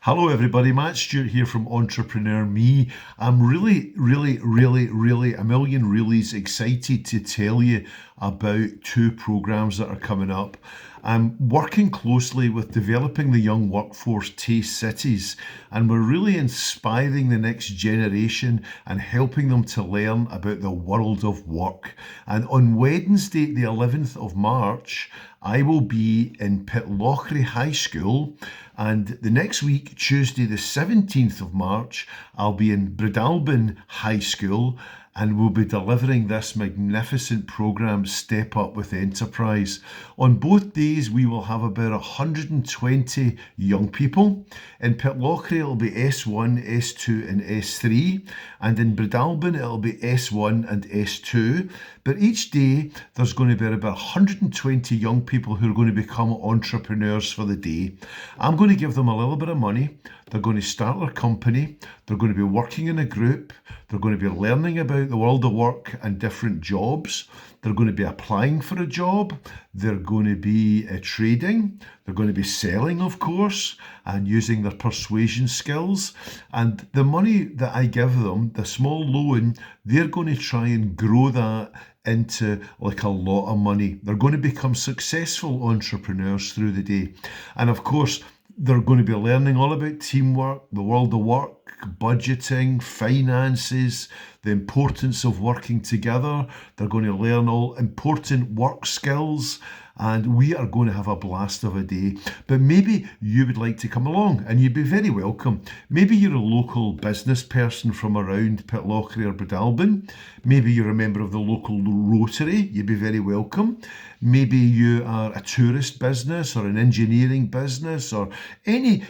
Hello everybody, Matt Stewart here from Entrepreneur Me. I'm really a million reallys excited to tell you about two programs that are coming up. I'm working closely with Developing the Young Workforce Taste Cities, and we're really inspiring the next generation and helping them to learn about the world of work. And on Wednesday, the 11th of March, I will be in Pitlochry High School, and the next week, Tuesday the 17th of March, I'll be in Breadalbane High School, and we'll be delivering this magnificent program, Step Up with Enterprise. On both days, we will have about 120 young people. In Pitlochry, it'll be S1, S2 and S3, and in Breadalbane, it'll be S1 and S2. But each day, there's going to be about 120 young people who are going to become entrepreneurs for the day. I'm going to give them a little bit of money. They're going to start their company. They're going to be working in a group. They're going to be learning about the world of work and different jobs. They're going to be applying for a job. They're going to be trading. They're going to be selling, of course, and using their persuasion skills. And the money that I give them, the small loan, they're going to try and grow that into like a lot of money. They're going to become successful entrepreneurs through the day. And of course, they're going to be learning all about teamwork, the world of work, budgeting, finances, the importance of working together. They're going to learn all important work skills, and we are going to have a blast of a day. But maybe you would like to come along, and you'd be very welcome. Maybe you're a local business person from around Pitlochry or Breadalbane. Maybe you're a member of the local Rotary. You'd be very welcome. Maybe you are a tourist business or an engineering business or a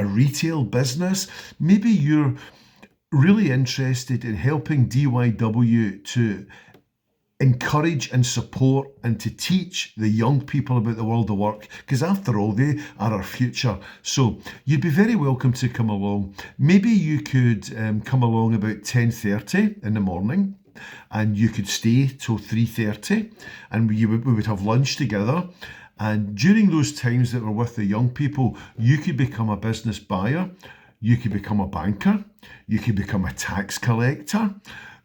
retail business. Maybe you're really interested in helping DYW to encourage and support and to teach the young people about the world of work, because after all, they are our future. So you'd be very welcome to come along. Maybe you could come along about 10:30 in the morning, and you could stay till 3:30, and we would have lunch together. And during those times that we're with the young people, you could become a business buyer, you could become a banker, you could become a tax collector,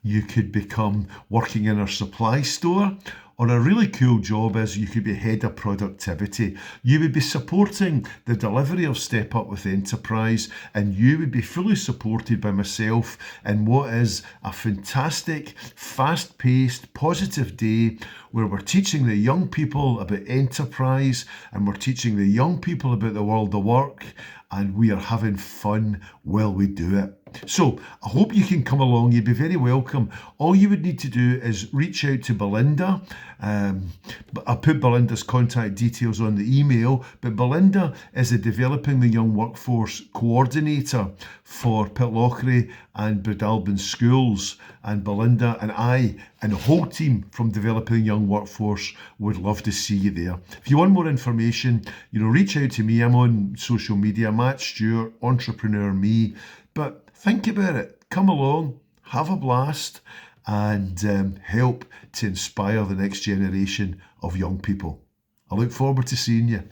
you could become working in our supply store, or a really cool job is you could be head of productivity. You would be supporting the delivery of Step Up with Enterprise, and you would be fully supported by myself in what is a fantastic, fast-paced, positive day where we're teaching the young people about enterprise, and we're teaching the young people about the world of work, and we are having fun while we do it. So I hope you can come along. You'd be very welcome. All you would need to do is reach out to Belinda. I'll put Belinda's contact details on the email, but Belinda is the Developing the Young Workforce Coordinator for Pitlochry and Breadalbane schools. And Belinda and I and the whole team from Developing the Young Workforce would love to see you there. If you want more information, reach out to me. I'm on social media, Matt Stewart, Entrepreneur Me. But think about it. Come along, have a blast, and help to inspire the next generation of young people. I look forward to seeing you.